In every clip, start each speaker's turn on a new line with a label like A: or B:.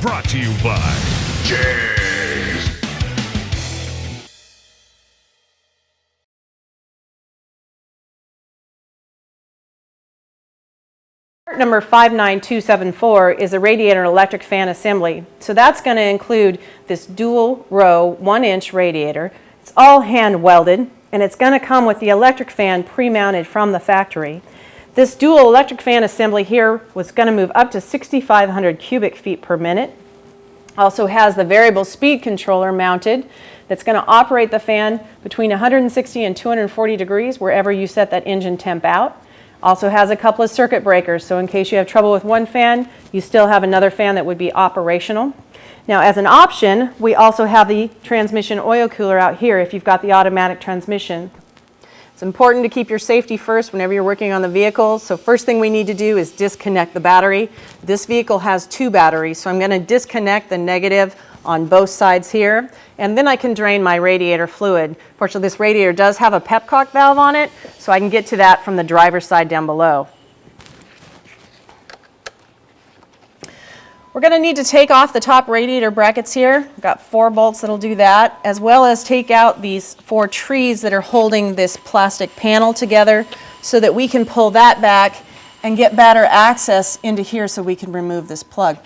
A: Brought to you by JEGS.
B: Part number 59274 is a radiator electric fan assembly. So that's going to include this dual row 1-inch radiator. It's all hand welded, and it's going to come with the electric fan pre-mounted from the factory. This dual electric fan assembly here was going to move up to 6,500 cubic feet per minute. Also has the variable speed controller mounted that's going to operate the fan between 160 and 240 degrees wherever you set that engine temp out. Also has a couple of circuit breakers, so in case you have trouble with one fan, you still have another fan that would be operational. Now, as an option, we also have the transmission oil cooler out here if you've got the automatic transmission. It's important to keep your safety first whenever you're working on the vehicle. So first thing we need to do is disconnect the battery. This vehicle has 2 batteries, so I'm going to disconnect the negative on both sides here, and then I can drain my radiator fluid. Fortunately, this radiator does have a pepcock valve on it, so I can get to that from the driver's side down below. We're going to need to take off the top radiator brackets here. I've got 4 bolts that'll do that, as well as take out these 4 trees that are holding this plastic panel together so that we can pull that back and get better access into here so we can remove this plug.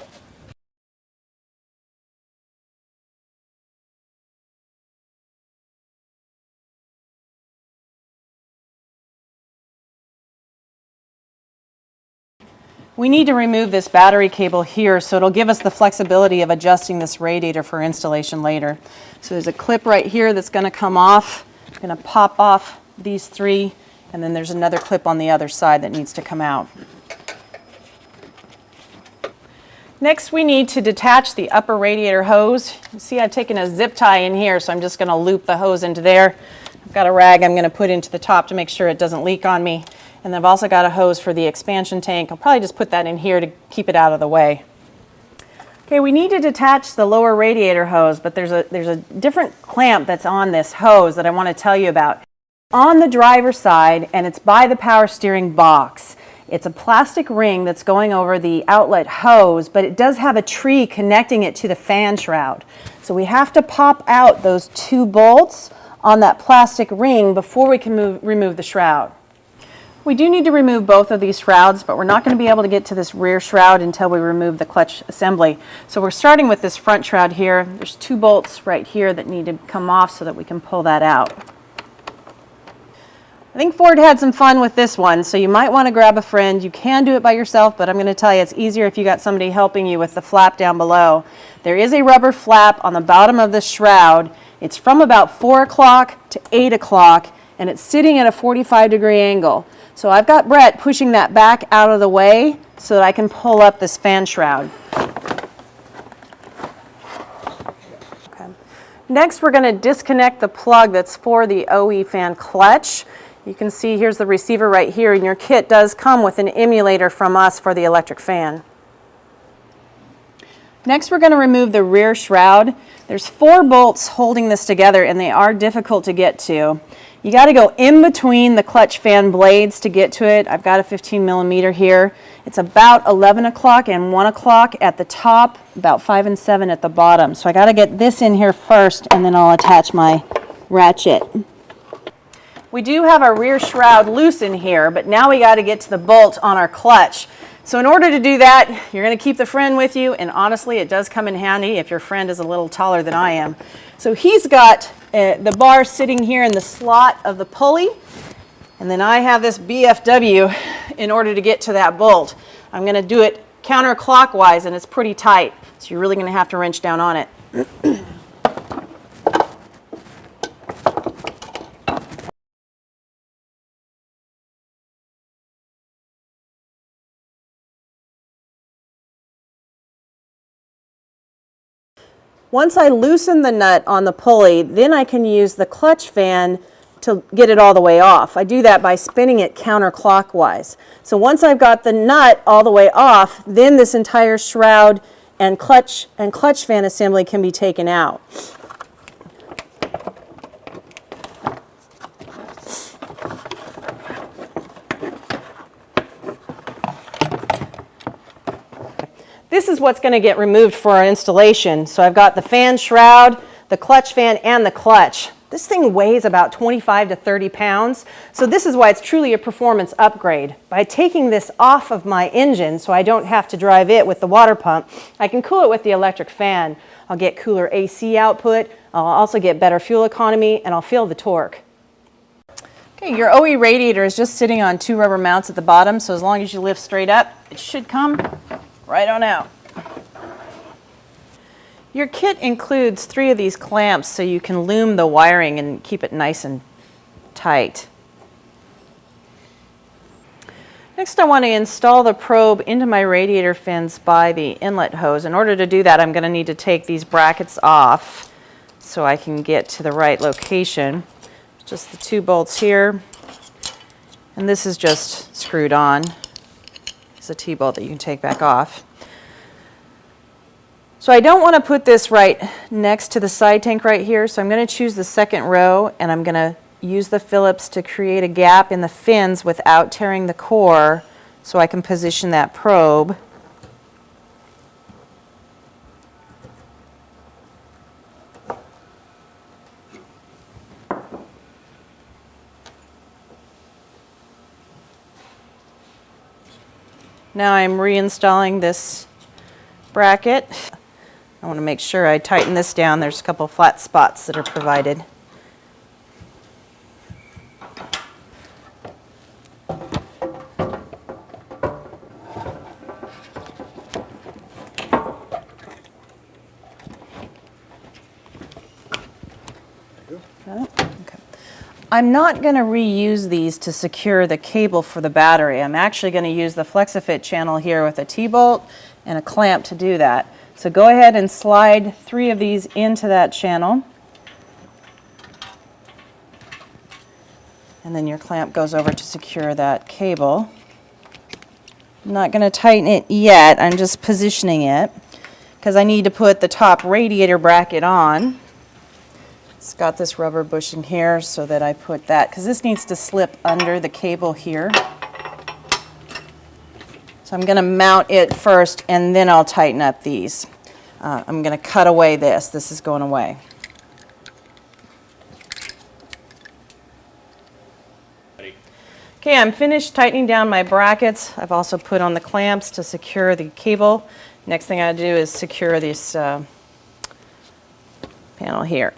B: We need to remove this battery cable here so it'll give us the flexibility of adjusting this radiator for installation later. So there's a clip right here that's going to come off. I'm going to pop off these 3, and then there's another clip on the other side that needs to come out. Next, we need to detach the upper radiator hose. You see, I've taken a zip tie in here, so I'm just going to loop the hose into there. I've got a rag I'm going to put into the top to make sure it doesn't leak on me. And then I've also got a hose for the expansion tank. I'll probably just put that in here to keep it out of the way. Okay, we need to detach the lower radiator hose, but there's a different clamp that's on this hose that I want to tell you about. On the driver's side, and it's by the power steering box. It's a plastic ring that's going over the outlet hose, but it does have a tree connecting it to the fan shroud. So we have to pop out those 2 bolts on that plastic ring before we can remove the shroud. We do need to remove both of these shrouds, but we're not going to be able to get to this rear shroud until we remove the clutch assembly. So we're starting with this front shroud here. There's 2 bolts right here that need to come off so that we can pull that out. I think Ford had some fun with this one, so you might want to grab a friend. You can do it by yourself, but I'm going to tell you it's easier if you got somebody helping you with the flap down below. There is a rubber flap on the bottom of the shroud. It's from about 4 o'clock to 8 o'clock, and it's sitting at a 45-degree angle. So I've got Brett pushing that back out of the way so that I can pull up this fan shroud. Okay. Next, we're going to disconnect the plug that's for the OE fan clutch. You can see here's the receiver right here, and your kit does come with an emulator from us for the electric fan. Next, we're going to remove the rear shroud. There's 4 bolts holding this together, and they are difficult to get to. You got to go in between the clutch fan blades to get to it. I've got a 15 millimeter here. It's about 11 o'clock and 1 o'clock at the top, about 5 and 7 at the bottom. So I got to get this in here first, and then I'll attach my ratchet. We do have our rear shroud loose in here, but now we got to get to the bolt on our clutch. So in order to do that, you're going to keep the friend with you, and honestly, it does come in handy if your friend is a little taller than I am. So he's got the bar sitting here in the slot of the pulley, and then I have this BFW in order to get to that bolt. I'm going to do it counterclockwise, and it's pretty tight, so you're really going to have to wrench down on it. Once I loosen the nut on the pulley, then I can use the clutch fan to get it all the way off. I do that by spinning it counterclockwise. So once I've got the nut all the way off, then this entire shroud and clutch fan assembly can be taken out. This is what's going to get removed for our installation. So I've got the fan shroud, the clutch fan, and the clutch. This thing weighs about 25 to 30 pounds, so this is why it's truly a performance upgrade. By taking this off of my engine so I don't have to drive it with the water pump, I can cool it with the electric fan. I'll get cooler AC output, I'll also get better fuel economy, and I'll feel the torque. Okay, your OE radiator is just sitting on 2 rubber mounts at the bottom, so as long as you lift straight up, it should come right on out. Your kit includes 3 of these clamps so you can loom the wiring and keep it nice and tight. Next, I want to install the probe into my radiator fins by the inlet hose. In order to do that, I'm going to need to take these brackets off so I can get to the right location. Just the 2 bolts here, and this is just screwed on. It's a T-bolt that you can take back off. So I don't want to put this right next to the side tank right here, so I'm going to choose the second row, and I'm going to use the Phillips to create a gap in the fins without tearing the core so I can position that probe. Now I'm reinstalling this bracket. I want to make sure I tighten this down. There's a couple flat spots that are provided. Okay. I'm not going to reuse these to secure the cable for the battery. I'm actually going to use the Flex-a-Fit channel here with a T-bolt and a clamp to do that. So go ahead and slide 3 of these into that channel. And then your clamp goes over to secure that cable. I'm not going to tighten it yet, I'm just positioning it because I need to put the top radiator bracket on. It's got this rubber bushing here so that I put that, because this needs to slip under the cable here. So I'm going to mount it first and then I'll tighten up these. I'm going to cut away this. This is going away. Okay, I'm finished tightening down my brackets. I've also put on the clamps to secure the cable. Next thing I do is secure this panel here.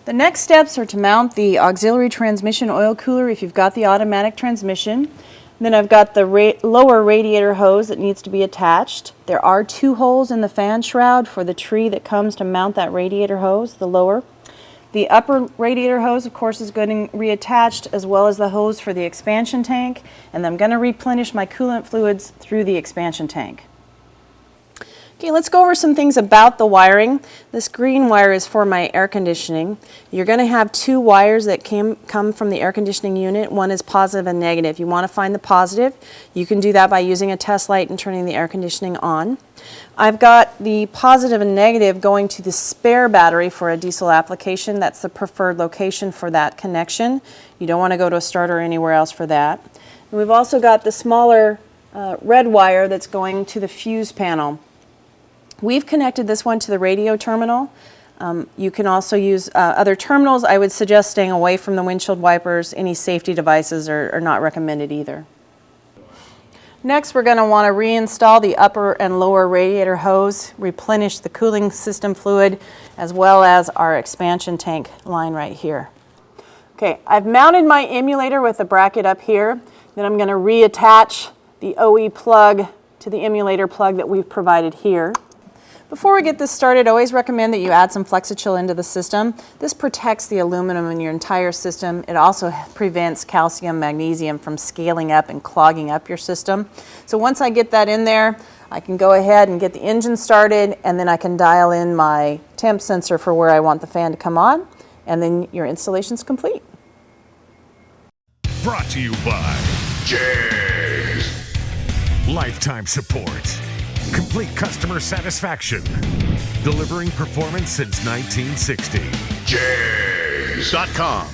B: The next steps are to mount the auxiliary transmission oil cooler if you've got the automatic transmission. Then I've got the lower radiator hose that needs to be attached. There are 2 holes in the fan shroud for the tree that comes to mount that radiator hose, the lower. The upper radiator hose, of course, is getting reattached, as well as the hose for the expansion tank. And I'm going to replenish my coolant fluids through the expansion tank. Okay, let's go over some things about the wiring. This green wire is for my air conditioning. You're going to have 2 wires that come from the air conditioning unit. One is positive and negative. You want to find the positive. You can do that by using a test light and turning the air conditioning on. I've got the positive and negative going to the spare battery for a diesel application. That's the preferred location for that connection. You don't want to go to a starter or anywhere else for that. And we've also got the smaller red wire that's going to the fuse panel. We've connected this one to the radio terminal. You can also use other terminals. I would suggest staying away from the windshield wipers. Any safety devices are not recommended either. Next, we're going to want to reinstall the upper and lower radiator hose, replenish the cooling system fluid, as well as our expansion tank line right here. Okay, I've mounted my emulator with the bracket up here. Then I'm going to reattach the OE plug to the emulator plug that we've provided here. Before we get this started, I always recommend that you add some Flex-a-chill into the system. This protects the aluminum in your entire system. It also prevents calcium, magnesium from scaling up and clogging up your system. So once I get that in there, I can go ahead and get the engine started, and then I can dial in my temp sensor for where I want the fan to come on, and then your installation's complete.
A: Brought to you by JEGS. Lifetime support. Complete customer satisfaction. Delivering performance since 1960. JEGS.com.